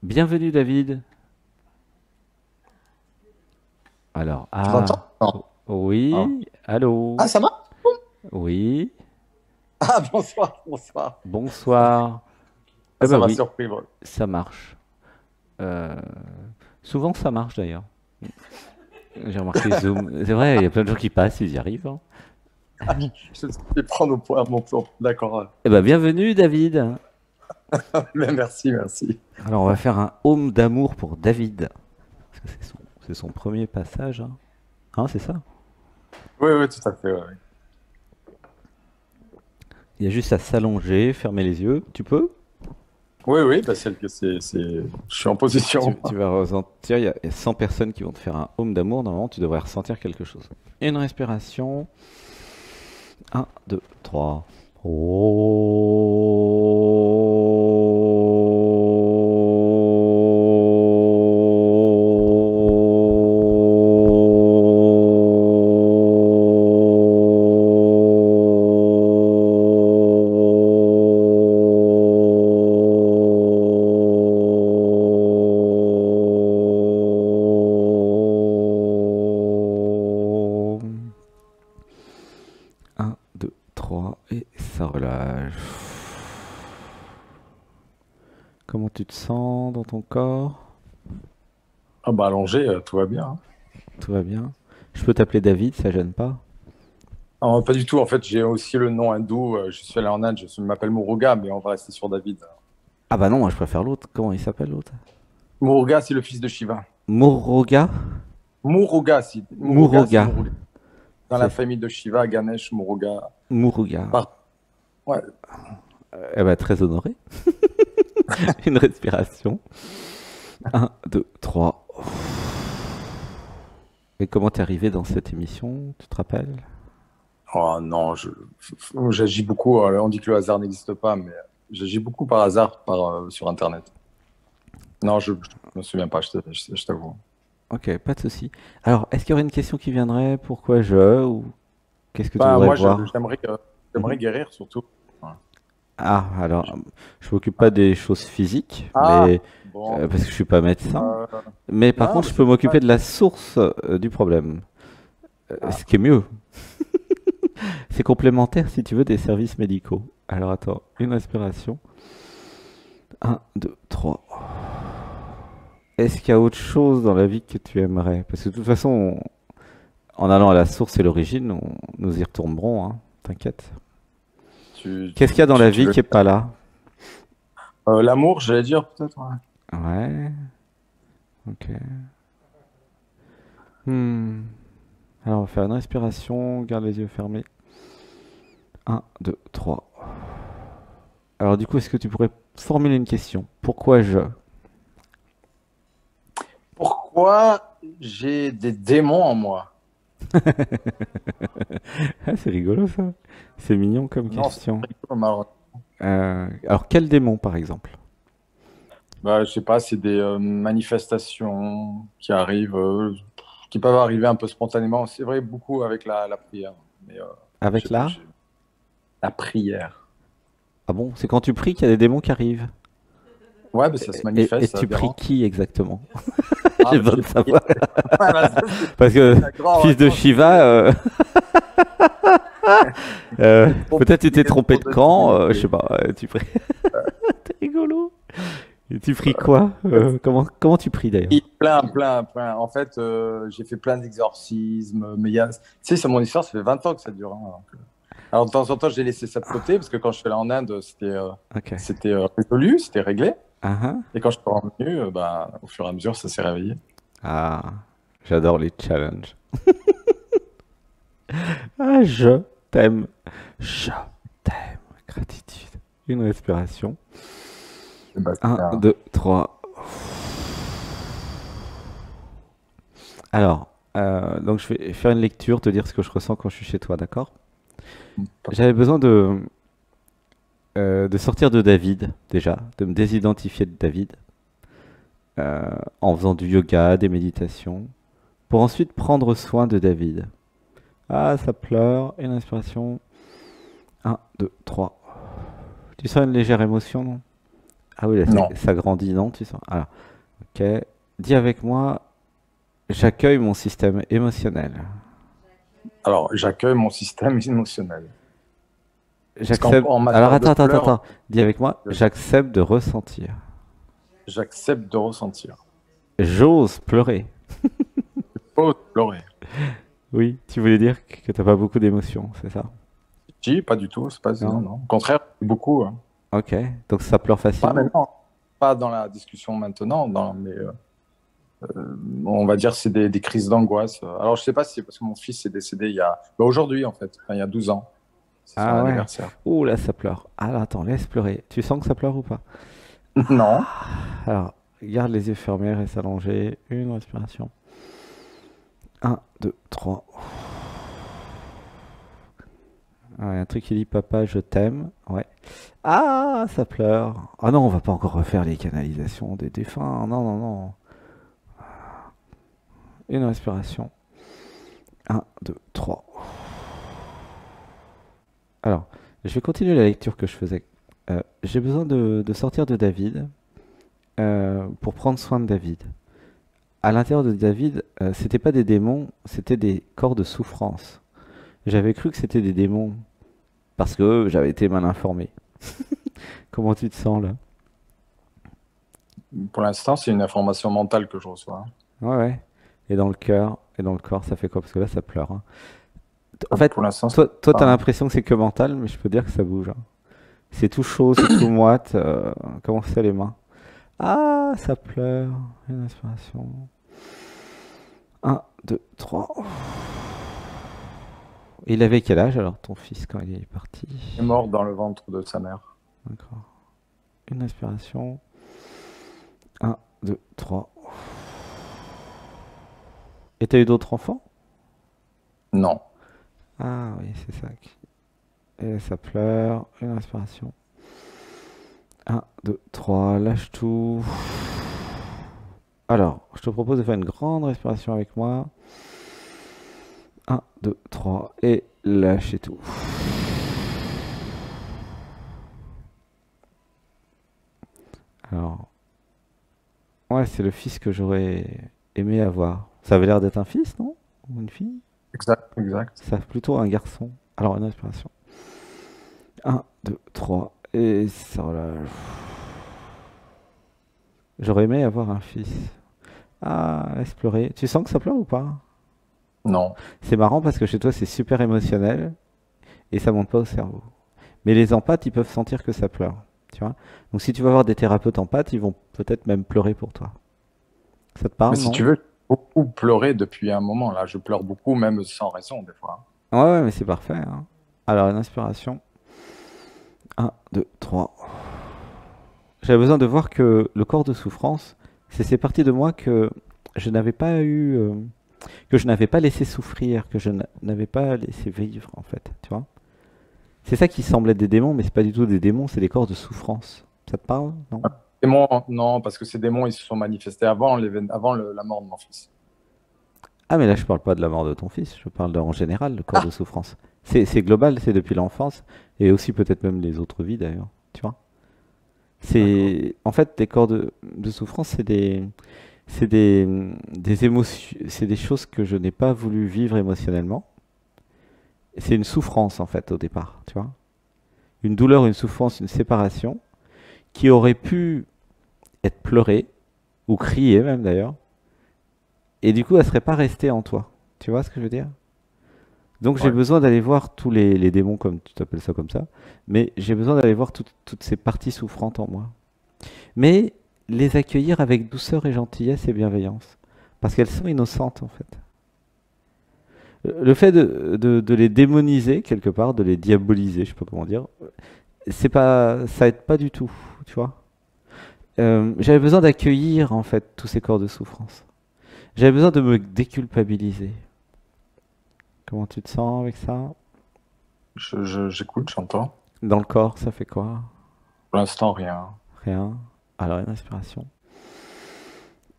Bienvenue David. Alors, Tu m'entends? Non. Non. oui, allô, Ah, ça marche? oui, Ah, bonsoir, bonsoir. bonsoir. Ah, Eh ça ben m'a oui, surpris, bon. ça marche. Euh, Souvent ça marche d'ailleurs. J'ai remarqué Zoom. C'est vrai, il y a plein de gens qui passent, ils y arrivent, hein. Je vais prendre au point mon plan. D'accord. Eh ben bienvenue David. Mais merci, merci. Alors on va faire un home d'amour pour David. Parce que c'est son premier passage, hein. Hein, c'est ça? Oui, oui, tout à fait. Ouais. Il y a juste à s'allonger, fermer les yeux. Tu peux? Oui, oui, bah, je suis en position. Tu vas ressentir, il y a 100 personnes qui vont te faire un home d'amour. Normalement, tu devrais ressentir quelque chose. Une respiration. Un, 2, 3. Un, 2, 3. Et ça relâche. Comment tu te sens dans ton corps? Ah, bah, allongé, tout va bien. Hein. Tout va bien? Je peux t'appeler David, ça gêne pas? Non, pas du tout. En fait, j'ai aussi le nom hindou. Je suis allé en Inde, je m'appelle Muruga, mais on va rester sur David. Ah bah non, moi je préfère l'autre. Comment il s'appelle l'autre? Muruga, c'est le fils de Shiva. Muruga? Muruga, c'est Muruga. Muruga. Dans la C'est famille de Shiva, Ganesh, Muruga. Muruga. Ouais. Eh ben très honoré. Une respiration. Un, 2, 3. Et comment t'es arrivé dans cette émission? Tu te rappelles? Oh non, j'agis beaucoup. On dit que le hasard n'existe pas, mais j'agis beaucoup par hasard sur Internet. Non, je me souviens pas, je t'avoue. Ok, pas de souci. Alors, est-ce qu'il y aurait une question qui viendrait? Pourquoi je? Ou qu'est-ce que tu Bah, voudrais moi, voir? j'aimerais Mhm. guérir surtout. Ouais. Ah, alors, je m'occupe pas des choses physiques, Ah, mais bon. parce que je suis pas médecin. euh, Mais par non, contre, mais je peux c'est m'occuper pas. de la source du problème. Ce Ah, qui est mieux. C'est complémentaire, si tu veux, des services médicaux. Alors, attends, une respiration. Un, 2, 3. Est-ce qu'il y a autre chose dans la vie que tu aimerais? Parce que de toute façon, en allant à la source et l'origine, nous y retournerons, hein. T'inquiète. Qu'est-ce qu'il y a dans la tu vie veux. qui est pas là? L'amour, j'allais dire peut-être. Ouais. Ouais, ok. Hmm. Alors, on va faire une respiration, garde les yeux fermés. Un, 2, 3. Alors, du coup, est-ce que tu pourrais formuler une question? Pourquoi je? Pourquoi j'ai des démons en moi? Ah, c'est rigolo ça. C'est mignon comme Non, c'est question. pas rigolo, malheureusement. Alors, quel démon, par exemple? Bah, je sais pas, c'est des manifestations qui arrivent, qui peuvent arriver un peu spontanément. C'est vrai, beaucoup avec la prière. Mais je Avec sais pas, là? la prière. Ah bon? C'est quand tu pries qu'il y a des démons qui arrivent. Ouais, mais ça se Et manifeste, ça tu pries dérange. qui exactement? Ah, J'ai bah, besoin j'ai de prié. savoir. Voilà, ça, Parce que, c'est fils de grand, Shiva, trop peut-être tu t'es prié, trompé trop de de camp, je divinité. sais pas, tu pries. C'est rigolo. Et tu pries quoi? Comment tu pries Et d'ailleurs? plein, plein, plein. En fait, j'ai fait plein d'exorcismes, mais tu sais, c'est mon histoire, ça fait 20 ans que ça dure. Hein, donc, alors, de temps en temps, j'ai laissé ça de côté parce que quand je suis allé en Inde, Ok. c'était résolu, c'était réglé. Ah, hein. Et quand je suis revenu, bah, au fur et à mesure, ça s'est réveillé. Ah, j'adore les challenges. Ah, je t'aime. Je t'aime. Gratitude. Une respiration. Et bah, Un, 2, 3. Alors, donc je vais faire une lecture, te dire ce que je ressens quand je suis chez toi, d'accord? J'avais besoin de sortir de David, déjà, de me désidentifier de David, en faisant du yoga, des méditations, pour ensuite prendre soin de David. Ah, ça pleure. Une inspiration. Un, 2, 3. Tu sens une légère émotion, non? Ah oui, là, Non. ça grandit, non, tu sens. Alors, ok. Dis avec moi, j'accueille mon système émotionnel. Alors, j'accueille mon système émotionnel. Parce qu'en J'accepte. en Alors matière de attends, attends, attends, pleurs, attends. Dis avec moi, j'accepte de ressentir. j'accepte de ressentir. J'ose pleurer. Faut pleurer. Oui, tu voulais dire que t'as pas beaucoup d'émotions, c'est ça? Si, pas du tout, c'est pas non, Non? non. Au contraire, beaucoup, hein. Ok. Donc ça pleure Pas facilement? maintenant, pas dans la discussion maintenant, mais on va dire c'est des crises d'angoisse. Alors, je sais pas si c'est parce que mon fils est décédé aujourd'hui, en fait, enfin, il y a 12 ans. C'est son Ah ouais. anniversaire. Ouh là, ça pleure. Ah là, attends, laisse pleurer. Tu sens que ça pleure ou pas? Non. Alors, garde les yeux fermés, reste allongé. Une respiration. Un, 2, 3. Ouais, un truc qui dit papa, je t'aime. Ouais. Ah, ça pleure. Ah non, on va pas encore refaire les canalisations des défunts. Non, non, non. Une respiration. Un, 2, 3. Alors, je vais continuer la lecture que je faisais. J'ai besoin de sortir de David pour prendre soin de David. À l'intérieur de David, c'était pas des démons, c'était des corps de souffrance. J'avais cru que c'était des démons parce que j'avais été mal informé. Comment tu te sens là? Pour l'instant, c'est une information mentale que je reçois. Ouais, ouais. Et dans le cœur, et dans le corps, ça fait quoi? Parce que là, ça pleure, hein. En fait, Pour l'instant, toi, t'as pas- l'impression que c'est que mental, mais je peux dire que ça bouge, hein. C'est tout chaud, c'est tout moite. Comment c'est les mains? Ah, ça pleure. Une inspiration. Un, 2, 3. Il avait quel âge alors ton fils quand il est parti? il est mort dans le ventre de sa mère. D'accord. Une inspiration. Un, 2, 3. Et t'as eu d'autres enfants? Non. Ah oui, c'est ça. Et ça pleure. Une inspiration. Un, 2, 3. Lâche tout. Alors, je te propose de faire une grande respiration avec moi. Un, 2, 3. Et lâchez tout. Alors, ouais, c'est le fils que j'aurais aimé avoir. Ça avait l'air d'être un fils, non? Ou une fille? Exact, exact. Ça plutôt un garçon. Alors, une inspiration. Un, 2, 3. Et ça relâche. J'aurais aimé avoir un fils. Ah, laisse pleurer. Tu sens que ça pleure ou pas? Non. C'est marrant parce que chez toi, c'est super émotionnel et ça monte pas au cerveau. Mais les empathes, ils peuvent sentir que ça pleure. Tu vois? Donc, si tu vas voir des thérapeutes empathes, ils vont peut-être même pleurer pour toi. Ça te Mais parle, si tu non? veux, j'ai beaucoup pleuré depuis un moment là. Je pleure beaucoup, même sans raison des fois. Ouais, ouais, mais c'est parfait, hein. Alors, une inspiration. Un, 2, 3. J'avais besoin de voir que le corps de souffrance, c'est ces parties de moi que je n'avais pas eu, que je n'avais pas laissé souffrir, que je n'avais pas laissé vivre, en fait. Tu vois? C'est ça qui semble être des démons, mais c'est pas du tout des démons, c'est des corps de souffrance. Ça te parle? Non? Démons, non, parce que ces démons, ils se sont manifestés avant, la mort de mon fils. Ah, mais là, je parle pas de la mort de ton fils, je parle en général, le corps de souffrance. C'est global, c'est depuis l'enfance, et aussi peut-être même les autres vies d'ailleurs, tu vois. D'accord. C'est, en fait, des corps de souffrance, des émotions, c'est des choses que je n'ai pas voulu vivre émotionnellement. C'est une souffrance, en fait, au départ, tu vois. Une douleur, une souffrance, une séparation, qui aurait pu être pleurée, ou criée même d'ailleurs, et du coup, elle serait pas restée en toi. Tu vois ce que je veux dire? Donc j'ai Ouais. besoin d'aller voir tous les démons, comme tu t'appelles ça comme ça, mais j'ai besoin d'aller voir toutes ces parties souffrantes en moi. Mais les accueillir avec douceur et gentillesse et bienveillance. Parce qu'elles sont innocentes en fait. Le fait de les démoniser quelque part, de les diaboliser, je sais pas comment dire, c'est pas, ça aide pas du tout, tu vois. J'avais besoin d'accueillir en fait tous ces corps de souffrance. J'avais besoin de me déculpabiliser. Comment tu te sens avec ça? J'écoute, j'entends. Dans le corps, ça fait quoi? Pour l'instant, rien. Rien. Alors une inspiration.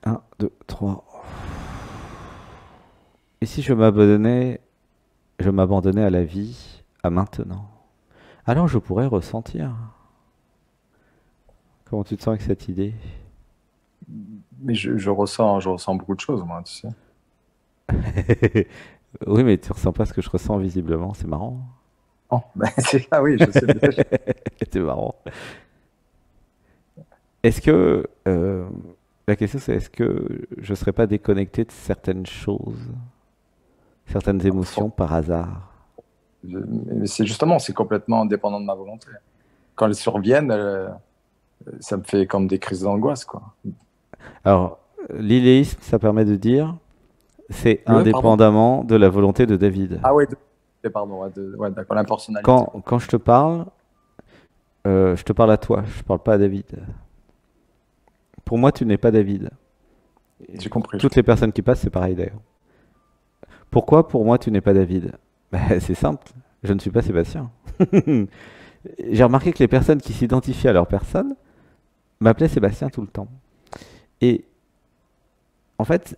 Un, 2, 3. Et si je m'abandonnais à la vie, à maintenant, alors je pourrais ressentir. Comment tu te sens avec cette idée? Mais je ressens beaucoup de choses, moi, tu sais. Oui, mais tu ressens pas ce que je ressens visiblement, c'est marrant. Oh, ben, ah oui, je sais bien. C'est marrant. Est-ce que la question c'est est-ce que je serais pas déconnecté de certaines choses, certaines émotions par hasard? Mais c'est justement, c'est complètement indépendant de ma volonté. Quand elles surviennent, ça me fait comme des crises d'angoisse, quoi. Alors, l'illéisme, ça permet de dire c'est Pardon? indépendamment de la volonté de David. Ah ouais, pardon, ouais, ouais, d'accord, l'impersonnalité. Quand je te parle à toi, je parle pas à David. Pour moi, tu n'es pas David. Et J'ai pour compris. toutes les personnes qui passent, c'est pareil d'ailleurs. Pourquoi pour moi tu n'es pas David? C'est simple, je ne suis pas Sébastien. J'ai remarqué que les personnes qui s'identifiaient à leur personne m'appelaient Sébastien tout le temps. Et en fait,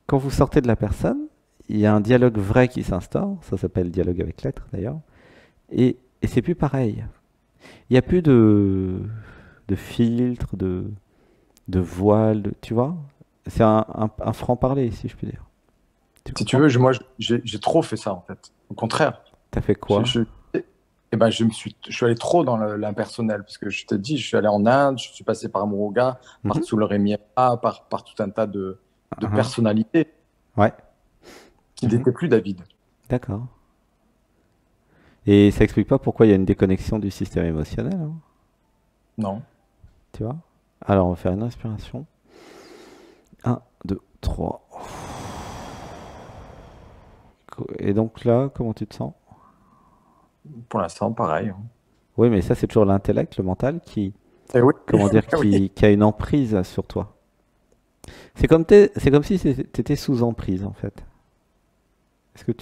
quand vous sortez de la personne, il y a un dialogue vrai qui s'instaure, ça s'appelle dialogue avec l'être d'ailleurs, et c'est plus pareil. Il n'y a plus de filtre, de voile, tu vois? C'est un franc-parler, si je puis dire. Tu Si tu comprends? veux, j'ai trop fait ça, en fait. Au contraire. T'as fait Je, quoi? je, eh ben, je suis allé trop dans l'impersonnel, parce que je te dis, je suis allé en Inde, je suis passé par Muruga, par Mhm. Souleur par tout un tas de Mhm. personnalités Ouais. qui Mhm. n'étaient plus David. D'accord. Et ça explique pas pourquoi il y a une déconnexion du système émotionnel, hein, Non. tu vois? Alors, on va faire une inspiration. Un, 2, 3. Et donc là, comment tu te sens? Pour l'instant, pareil. Oui, mais ça, c'est toujours l'intellect, le mental, qui, Eh oui, comment dire, oui. qui a une emprise sur toi. C'est comme si t'étais sous emprise, en fait. Est-ce que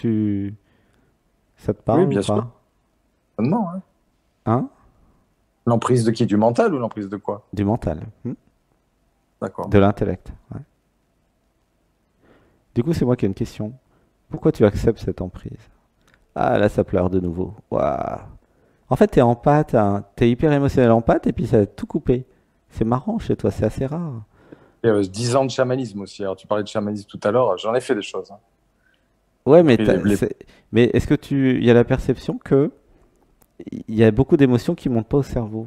ça te Oui, parle ou bien sûr. pas? Non, hein. Hein? L'emprise de qui? Du mental ou l'emprise de quoi? Du mental. D'accord. De l'intellect. Ouais. Du coup, c'est moi qui ai une question. Pourquoi tu acceptes cette emprise? Ah, là, ça pleure de nouveau. Waouh. En fait, t'es en pâte, hein. T'es hyper émotionnel en pâte et puis ça a tout coupé. C'est marrant chez toi, c'est assez rare. Et 10 ans de chamanisme aussi. Alors, tu parlais de chamanisme tout à l'heure, j'en ai fait des choses, hein. Ouais, J'ai pris mais est-ce que il y a la perception que il y a beaucoup d'émotions qui montent pas au cerveau?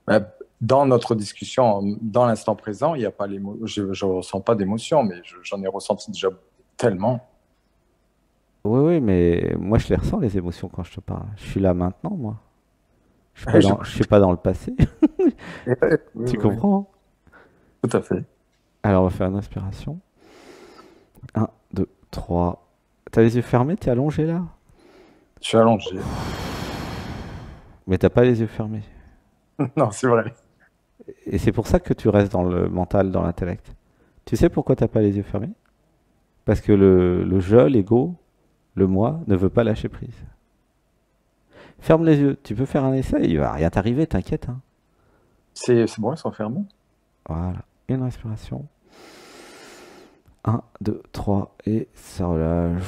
euh, dans notre discussion, dans l'instant présent, il y a pas je ressens pas d'émotion, mais j'en ai ressenti déjà tellement. Oui, oui, mais moi je les ressens les émotions quand je te parle. Je suis là maintenant, moi. Je- Je suis pas dans le passé. Oui, oui, Tu oui, comprends? tout à fait. Alors on va faire une inspiration. Un, 2, 3. T'as les yeux fermés, t'es allongé là? Je suis allongé. Mais t'as pas les yeux fermés. Non, c'est vrai. Et c'est pour ça que tu restes dans le mental, dans l'intellect. Tu sais pourquoi t'as pas les yeux fermés? Parce que le je, l'ego, le moi, ne veut pas lâcher prise. Ferme les yeux, tu peux faire un essai, il va rien t'arriver, t'inquiète, hein. C'est bon, ils sont fermés. Voilà, une respiration. Un, 2, 3, et ça relâche.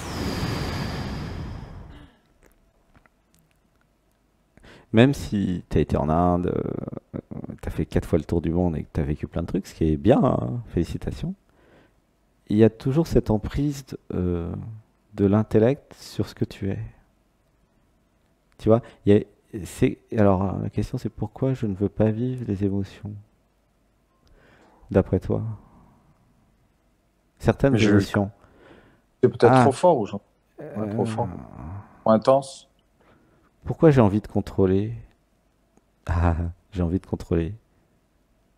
Même si t'as été en Inde, t'as fait 4 fois le tour du monde et que t'as vécu plein de trucs, ce qui est bien, hein, félicitations. Il y a toujours cette emprise de l'intellect sur ce que tu es. Tu vois, alors la question c'est pourquoi je ne veux pas vivre les émotions, d'après toi? Mais Certaines émotions. c'est peut-être trop Ah, fort ou ouais, trop euh, fort, trop intense. pourquoi j'ai envie de contrôler? Ah, j'ai envie de contrôler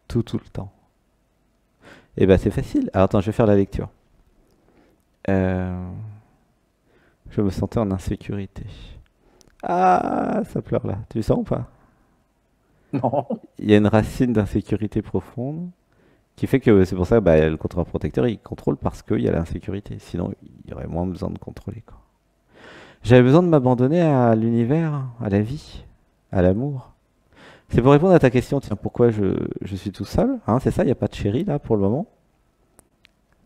tout le temps. Eh ben c'est facile. Alors attends, je vais faire la lecture. Euh, je me sentais en insécurité. Ah, ça pleure là. Tu le sens ou pas? Non. Il y a une racine d'insécurité profonde qui fait que c'est pour ça bah, le contrôleur protecteur il contrôle parce qu'il y a l'insécurité. Sinon, il y aurait moins besoin de contrôler, quoi. J'avais besoin de m'abandonner à l'univers, à la vie, à l'amour. C'est pour répondre à ta question, tiens, pourquoi je suis tout seul, hein, c'est ça, il n'y a pas de chéri là pour le moment,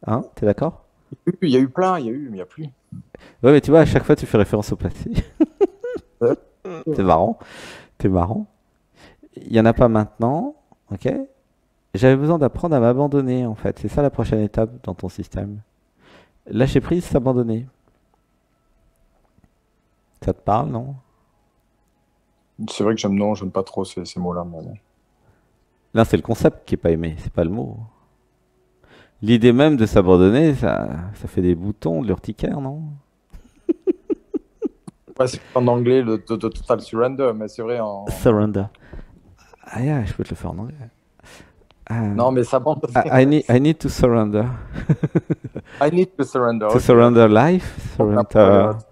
hein, t'es d'accord? Il y a eu plein, il y a eu, mais il n'y a plus. Ouais, mais tu vois, à chaque fois tu fais référence au passé. Ouais. C'est marrant, t'es marrant. Il n'y en a pas maintenant, Ok? J'avais besoin d'apprendre à m'abandonner, en fait. C'est ça la prochaine étape dans ton système. Lâcher prise, s'abandonner. Ça te parle, non? C'est vrai que non, j'aime pas trop ces mots-là. Mais bon. Là, c'est le concept qui est pas aimé, c'est pas le mot. L'idée même de s'abandonner, ça fait des boutons, de l'urticaire, non? Ouais, c'est en anglais le total surrender, mais c'est vrai Surrender. Ah, yeah, je peux te le faire en anglais. non, mais s'abandonner. I need to surrender. I need to surrender. To Ok, surrender ok. life, On a pas les surrender. notes.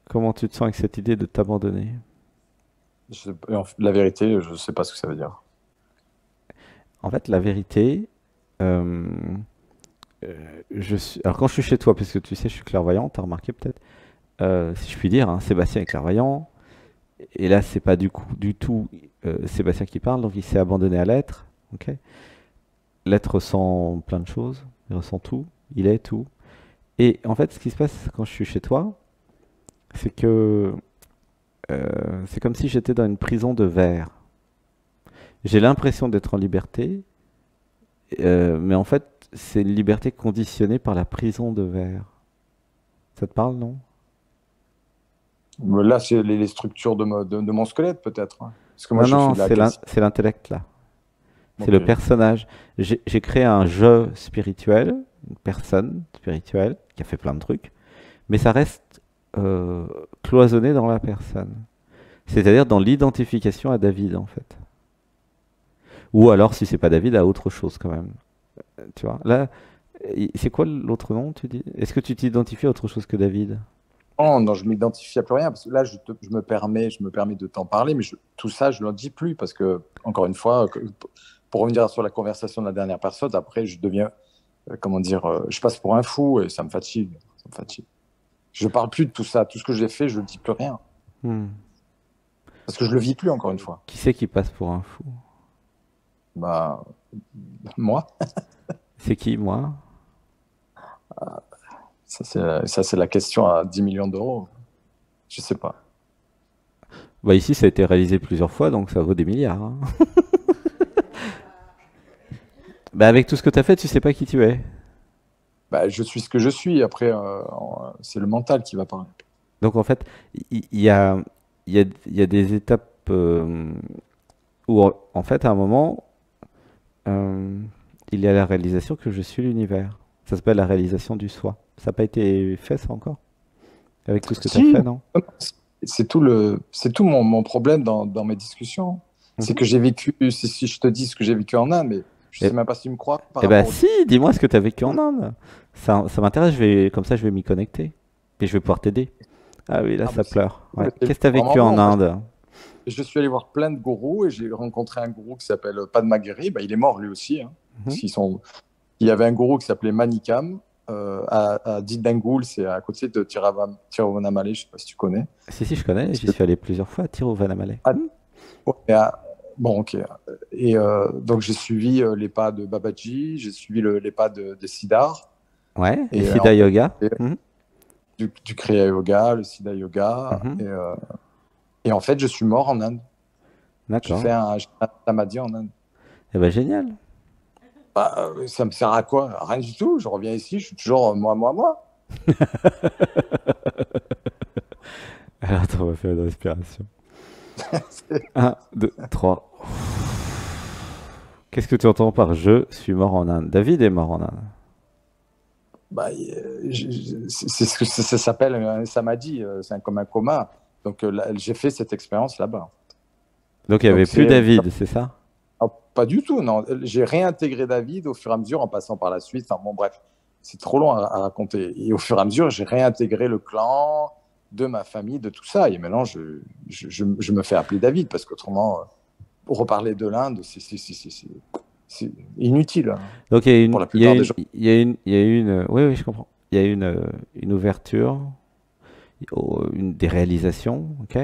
Comment tu te sens avec cette idée de t'abandonner? La vérité, je sais pas ce que ça veut dire. En fait, la vérité, euh, alors quand je suis chez toi, parce que tu sais, je suis clairvoyant, t'as remarqué peut-être, si je puis dire, hein, Sébastien est clairvoyant, et là, c'est pas du tout Sébastien qui parle, donc il s'est abandonné à l'être. Ok. L'être ressent plein de choses, il ressent tout, il est tout. Et en fait, ce qui se passe quand je suis chez toi, c'est que c'est comme si j'étais dans une prison de verre. J'ai l'impression d'être en liberté, mais en fait, c'est une liberté conditionnée par la prison de verre. Ça te parle, non? Mais là, c'est les structures de mon squelette, peut-être, hein. Parce que moi, Non, je fais non, de la c'est l'intellect là. C'est Ok. le personnage. J'ai créé un jeu spirituel, une personne spirituelle qui a fait plein de trucs, mais ça reste cloisonné dans la personne. C'est-à-dire dans l'identification à David, en fait. Ou alors, si c'est pas David, à autre chose quand même. Tu vois, là, c'est quoi l'autre nom, tu dis? Est-ce que tu t'identifies à autre chose que David? Non, non, je m'identifie à plus rien. Parce que là, je me permets de t'en parler, mais tout ça, je ne le dis plus. Parce que, encore une fois, pour revenir sur la conversation de la dernière personne, après, je deviens, comment dire, je passe pour un fou et ça me fatigue. Ça me fatigue. Je ne parle plus de tout ça. Tout ce que j'ai fait, je ne dis plus rien. Hmm. Parce que je ne le vis plus, encore une fois. Qui c'est qui passe pour un fou? Bah, moi, C'est qui, moi? ça, c'est la question à 10 millions d'euros. Je ne sais pas. Bah ici, ça a été réalisé plusieurs fois, donc ça vaut des milliards, hein. Bah avec tout ce que tu as fait, tu sais pas qui tu es. Bah, je suis ce que je suis. Après, c'est le mental qui va parler. Donc en fait, il y a, il y a des étapes où en fait, à un moment, euh, il y a la réalisation que je suis l'univers. Ça s'appelle la réalisation du soi. Ça n'a pas été fait ça encore? Avec tout ce que tu as Si, fait, non? c'est tout mon problème dans mes discussions. C'est Mhm. que j'ai vécu, si je te dis ce que j'ai vécu en Inde, mais je sais Eh, même pas si tu me crois par eh ben rapport au si, dis-moi ce que tu as vécu en Inde. Ça m'intéresse, comme ça je vais m'y connecter. Et je vais pouvoir t'aider. Ah oui, là Ah, bah, ça pleure. non, Ouais. mais c'est Qu'est-ce que tu as vraiment vécu en bon. Moi, Inde? je suis allé voir plein de gourous et j'ai rencontré un gourou qui s'appelle Padma Giri. Bah, il est mort lui aussi, hein. Parce Mhm. il y avait un gourou qui s'appelait Manikam à Didangul, c'est à côté de Tiruvannamalai, je sais pas si tu connais. Si, si, je connais, j'y C'est- suis allé plusieurs fois à Tiruvannamalai. ah, ouais, bon, ok. Et donc, j'ai suivi les pas de Babaji, j'ai suivi les pas de Siddhar. Ouais, et Et en Siddha fait, Yoga. c'est Mhm. du Kriya Yoga, le Siddha Yoga. Mhm. Et en fait, je suis mort en Inde. D'accord. J'ai fait un samadhi en Inde. Eh ben génial. Bah, ça me sert à quoi? Rien du tout. Je reviens ici, je suis toujours moi, moi, moi. Alors attends, on va faire une respiration. Un, 2, 3. Qu'est-ce que tu entends par je suis mort en Inde? David est mort en Inde. Bah, c'est ce que ça s'appelle un samadhi, comme un coma. Donc, j'ai fait cette expérience là-bas. Donc il n'y avait Donc, plus David, c'est ça? ah, pas du tout, non. J'ai réintégré David au fur et à mesure en passant par la suite. Enfin, bon, bref, c'est trop long à raconter. Et au fur et à mesure, j'ai réintégré le clan de ma famille, de tout ça. Et maintenant, je me fais appeler David parce qu'autrement, reparler de l'Inde, c'est inutile, hein, Donc pour la plupart des gens. il y a une, oui, oui, je comprends. Il y a une ouverture, des réalisations, ok?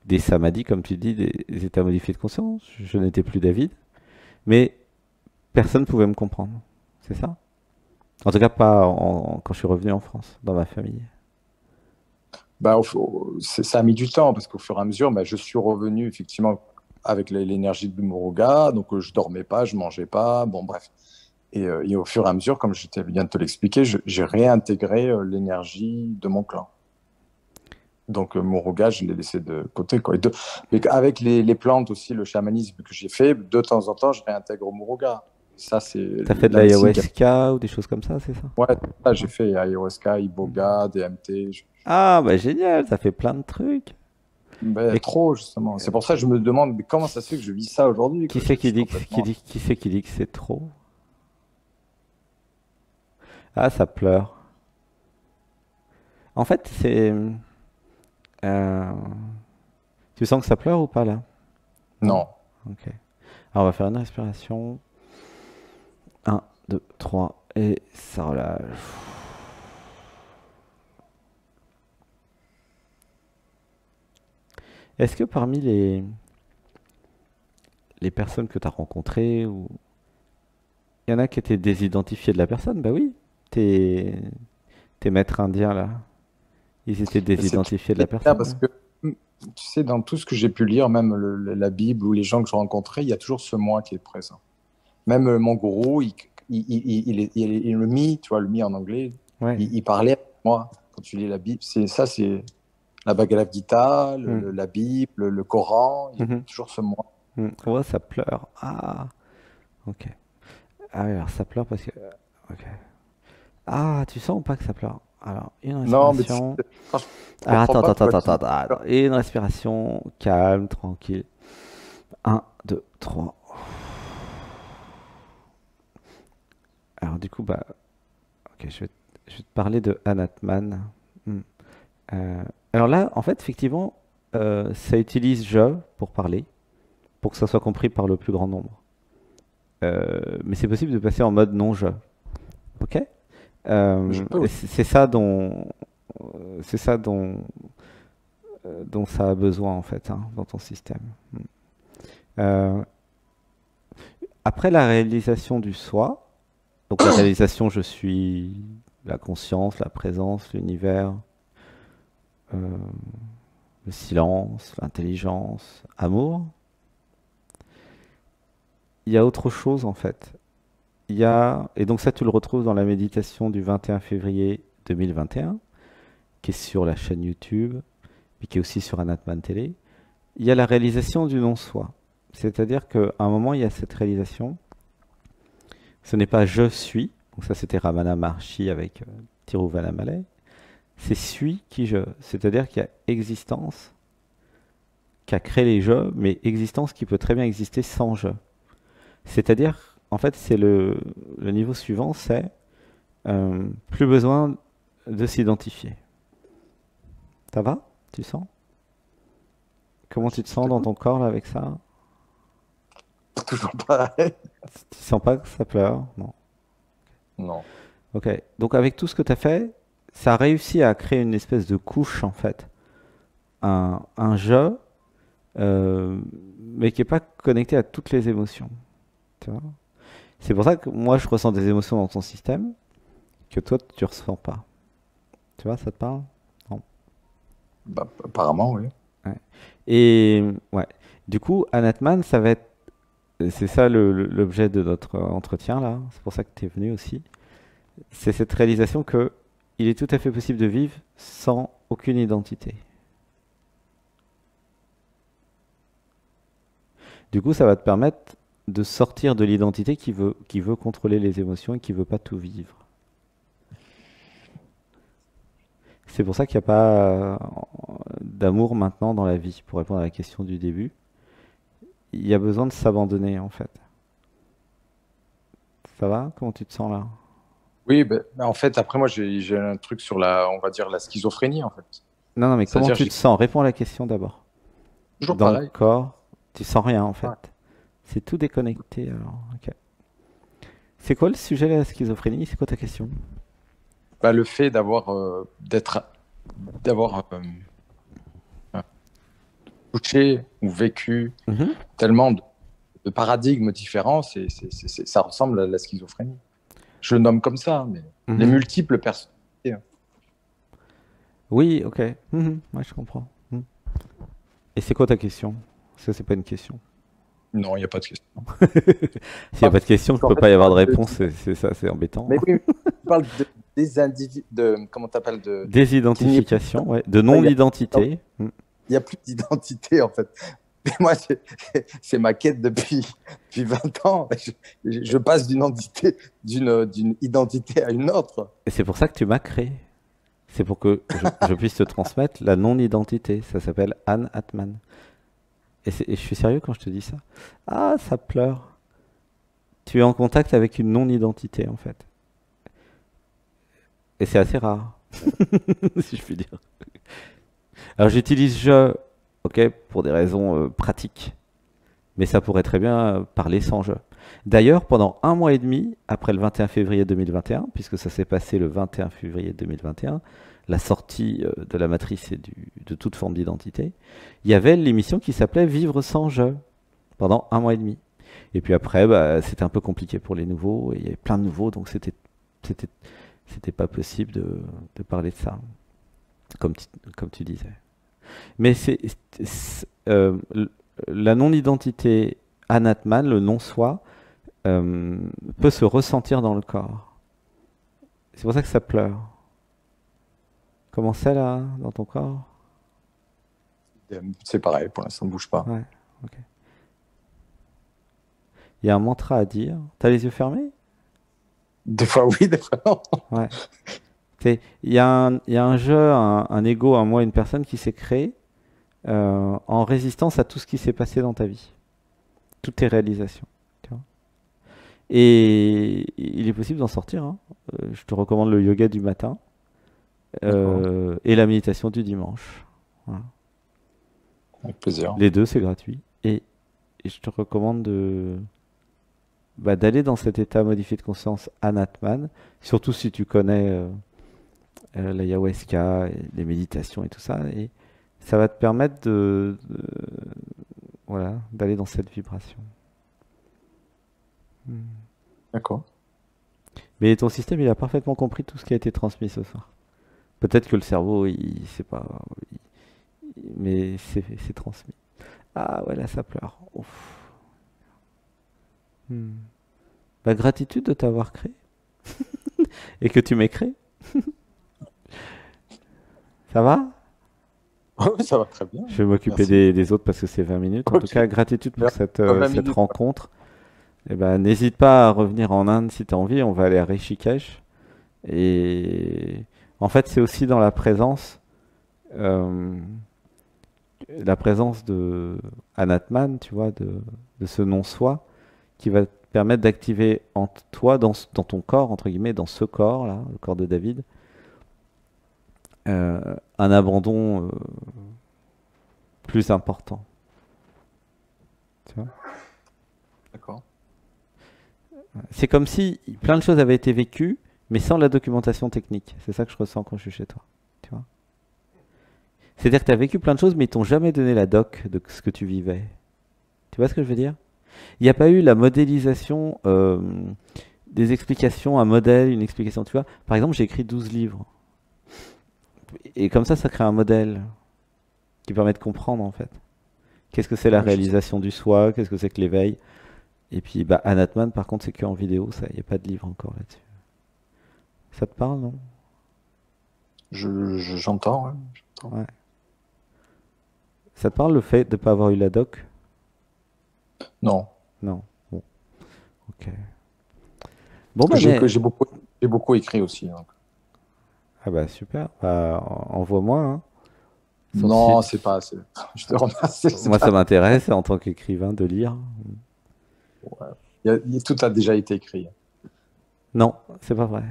Des samadhis, comme tu dis, des états modifiés de conscience. Je n'étais plus David, mais personne ne pouvait me comprendre. C'est ça? En tout cas, pas quand je suis revenu en France, dans ma famille. Bah, ça a mis du temps parce qu'au fur et à mesure, bah, je suis revenu effectivement avec l'énergie de Muruga. Donc, je dormais pas, je mangeais pas. Bon, bref. Et au fur et à mesure, comme je viens de te l'expliquer, j'ai réintégré l'énergie de mon clan. Donc, Muruga, je l'ai laissé de côté, quoi. Mais avec les plantes aussi, le chamanisme que j'ai fait, de temps en temps, je réintègre Muruga. Ça, c'est T'as fait de la médecine qui a... l'ayahuasca ou des choses comme ça, c'est ça? Ouais, ça, j'ai fait ayahuasca, iboga, DMT. Ah, bah génial, ça fait plein de trucs. Ben, Et trop, justement. C'est pour ça que je me demande mais comment ça se fait que je vis ça aujourd'hui, qui quoi. c'est Je suis complètement... qui dit que c'est trop? Ah, ça pleure. En fait, c'est... euh, Tu sens que ça pleure ou pas là? Non? Non. Ok. Alors on va faire une respiration. Un, 2, 3 et ça relâche. Est-ce que parmi les personnes que tu as rencontrées, ou il y en a qui étaient désidentifiés de la personne? Bah oui, tes, tes maîtres indiens là, ils étaient Mais c'est toujours désidentifiés de la délicat parce personne. que, tu sais, dans tout ce que j'ai pu lire, même la Bible ou les gens que j'ai rencontrés, il y a toujours ce moi qui est présent. Même mon gourou, il le me, tu vois, le me en anglais, Ouais. il parlait avec moi. Quand tu lis la Bible, c'est la Bhagavad Gita, Mm. la Bible, le Coran, il y a Mhm. toujours ce moi. Ouais, ça pleure. Ah, ok. Ah oui, alors ça pleure parce que... Ok. Ah, tu sens ou pas que ça pleure? Alors, une Non, mais tu sais, respiration. franchement, je Alors, comprends attends, pas attends, pourquoi attends, tu dis attends, attends. Une respiration calme, tranquille. Un, 2, 3. Alors, du coup, bah, ok, je vais te parler de Anatman. Hmm. Euh, alors là, en fait, effectivement, ça utilise je pour parler, pour que ça soit compris par le plus grand nombre. Mais c'est possible de passer en mode non je. Ok? je peux Et aussi. c'est ça dont ça a besoin en fait hein, dans ton système. Hmm. Euh, Après la réalisation du soi, donc la réalisation je suis la conscience, la présence, l'univers, euh, le silence, l'intelligence, amour, il y a autre chose en fait. Et donc ça tu le retrouves dans la méditation du 21 février 2021, qui est sur la chaîne YouTube, mais qui est aussi sur Anatman Télé. Il y a la réalisation du non-soi. C'est-à-dire qu'à un moment, il y a cette réalisation. Ce n'est pas je suis, donc ça c'était Ramana Maharshi avec Tiruvannamalai, c'est suis qui je. C'est-à-dire qu'il y a existence qui a créé les je, mais existence qui peut très bien exister sans je. C'est-à-dire, en fait, c'est le niveau suivant, c'est plus besoin de s'identifier. Ça va? Tu sens? Comment tu te Je sens dans t'écoute. ton corps là avec ça? Toujours pareil. Tu sens pas que ça pleure? Non. Non. Ok. Donc avec tout ce que tu as fait, ça a réussi à créer une espèce de couche en fait. Un je, mais qui n'est pas connecté à toutes les émotions. Tu vois? C'est pour ça que moi je ressens des émotions dans ton système que toi tu ressens pas. Tu vois, ça te parle? Non. Bah, apparemment, oui. Ouais. Et ouais. Du coup, Anatman, ça va être. C'est ça l'objet de notre entretien là. C'est pour ça que tu es venu aussi. C'est cette réalisation que il est tout à fait possible de vivre sans aucune identité. Du coup, ça va te permettre de sortir de l'identité qui veut contrôler les émotions et qui veut pas tout vivre. C'est pour ça qu'il n'y a pas d'amour maintenant dans la vie, pour répondre à la question du début. Il y a besoin de s'abandonner en fait. Ça va? Comment tu te sens là? Oui, ben, en fait, après, moi, j'ai un truc sur on va dire, la schizophrénie, en fait. Non, non, mais comment C'est-à-dire, tu j'ai te sens? Réponds à la question d'abord. toujours Dans le pareil. corps, tu sens rien en Ouais. fait. C'est tout déconnecté alors. Ok. C'est quoi le sujet de la schizophrénie? C'est quoi ta question? Bah, le fait d'avoir touché ou vécu Mhm. tellement de paradigmes différents, ça ressemble à la schizophrénie. Je le nomme comme ça, mais les Mhm. multiples personnalités. Oui, ok. Ouais, je comprends. Et c'est quoi ta question? Ça, c'est pas une question. Non, il n'y a pas de question. S'il n'y a Ah, pas de question, il ne en peut fait, pas y tu avoir de parles réponse, c'est ça, c'est embêtant. mais oui, tu parles des individus, comment t'appelles, qu'il n'y ait plus, Désidentification, ouais. De ouais, non-identité. il y a plus d'identité, en fait. Mais moi, c'est ma quête depuis 20 ans. Je passe d'une identité à une autre. Et c'est pour ça que tu m'as créé. C'est pour que je puisse te transmettre la non-identité. Ça s'appelle Anne Atman. Et je suis sérieux quand je te dis ça. Ah, ça pleure. Tu es en contact avec une non-identité, en fait. Et c'est assez rare, si je puis dire. Alors j'utilise je, ok, pour des raisons pratiques. Mais ça pourrait très bien parler sans je. D'ailleurs, pendant un mois et demi, après le 21 février 2021, puisque ça s'est passé le 21 février 2021, la sortie de la matrice et de toute forme d'identité, il y avait l'émission qui s'appelait Vivre sans je, pendant un mois et demi. Et puis après, bah, c'était un peu compliqué pour les nouveaux, et il y avait plein de nouveaux, donc c'était, c'était pas possible de parler de ça, comme comme tu disais. Mais la non-identité anatman, le non-soi, euh, peut se ressentir dans le corps. C'est pour ça que ça pleure. Comment c'est là, dans ton corps? C'est pareil, pour l'instant, ne bouge pas. Ouais, ok. Il y a un mantra à dire. T'as les yeux fermés? Des fois oui, des fois non. Ouais. Il y a un jeu, un ego, un moi, une personne qui s'est créé en résistance à tout ce qui s'est passé dans ta vie. Toutes tes réalisations. Tu vois. Et il est possible d'en sortir, hein. Je te recommande le yoga du matin D'accord, et la méditation du dimanche. Voilà. avec plaisir. Les deux, c'est gratuit. Et je te recommande d'aller dans cet état modifié de conscience Anatman, surtout si tu connais l'ayahuasca, et les méditations et tout ça. Et ça va te permettre voilà, d'aller dans cette vibration. Hmm. D'accord. Mais ton système, il a parfaitement compris tout ce qui a été transmis ce soir. Peut-être que le cerveau, il sait pas, mais c'est transmis. Ah ouais, là ça pleure. Ouf. Hmm. Bah, gratitude de t'avoir créé et que tu m'aies créé. Ça va? Oui, ça va très bien. Je vais m'occuper Merci. des autres parce que c'est 20 minutes. En tout Ok. cas, gratitude pour Merci. 20 cette minutes. rencontre. Et ben, n'hésite pas à revenir en Inde si tu as envie. On va aller à Rishikesh. Et en fait, c'est aussi dans euh, la présence de Anatman, tu vois, de ce non-soi, qui va te permettre d'activer en toi, dans ton corps, entre guillemets, dans ce corps-là, le corps de David, un abandon plus important. Tu vois. D'accord. C'est comme si plein de choses avaient été vécues, mais sans la documentation technique. C'est ça que je ressens quand je suis chez toi. Tu vois. C'est-à-dire que tu as vécu plein de choses, mais ils t'ont jamais donné la doc de ce que tu vivais. Tu vois ce que je veux dire? Il n'y a pas eu la modélisation, des explications, un modèle, une explication. Tu vois, par exemple, j'ai écrit 12 livres. Et comme ça crée un modèle qui permet de comprendre, en fait. Qu'est-ce que c'est la Ouais, je sais. réalisation du soi? Qu'est-ce que c'est que l'éveil? Et puis, bah, Anatman, par contre, c'est que en vidéo, ça. Il n'y a pas de livre encore là-dessus. Ça te parle, non? J'entends, ouais, j'entends. Ouais. Ça te parle le fait de ne pas avoir eu la doc? Non. Non. Bon, ok. Bon, Parce que bah, mais. j'ai beaucoup écrit aussi, donc. Ah, bah, super. Bah, envoie-moi, hein. Sauf si. Non, c'est pas assez. Je te remercie. Moi, ça m'intéresse en tant qu'écrivain de lire. Ouais. Tout a déjà été écrit. Non, c'est pas vrai.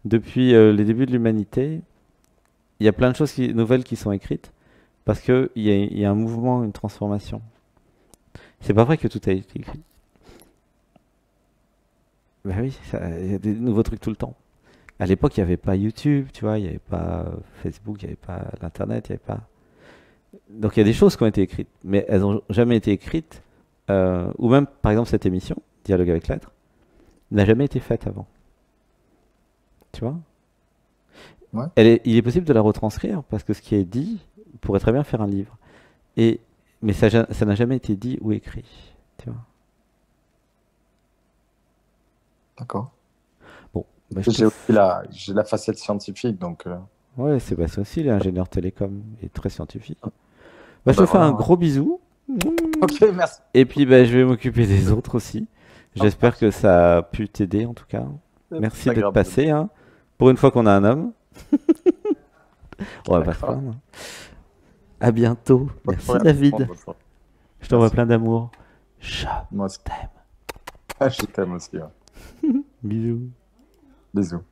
Depuis les débuts de l'humanité, il y a plein de choses nouvelles qui sont écrites parce qu'il y a un mouvement, une transformation. C'est pas vrai que tout a été écrit. Bah oui, il y a des nouveaux trucs tout le temps. À l'époque, il n'y avait pas YouTube, tu vois, il n'y avait pas Facebook, il n'y avait pas l'Internet, il n'y avait pas. Donc il y a des choses qui ont été écrites, mais elles n'ont jamais été écrites, ou même, par exemple, cette émission, Dialogue avec l'être, n'a jamais été faite avant. Tu vois? Ouais. Il est possible de la retranscrire parce que ce qui est dit pourrait très bien faire un livre. Mais ça n'a jamais été dit ou écrit. Tu vois. D'accord. Bon, bah, je te J'ai aussi j'ai la facette scientifique, donc. Ouais, Sébastien aussi, il est ingénieur télécom et très scientifique. Bah, Ah je bah te fais voilà, un hein. gros bisou. Ok, merci. Et puis bah, je vais m'occuper des autres aussi. J'espère que ça a pu t'aider en tout cas. C'est Merci pas d'être grave. passé, hein. Pour une fois qu'on a un homme, on va pas se D'accord. plaindre. À bientôt. Pas de Merci problème. David. Bonsoir. Je t'envoie Merci. plein d'amour. Je Moi aussi. t'aime. Je t'aime aussi. Ouais. Bisous. Bisous.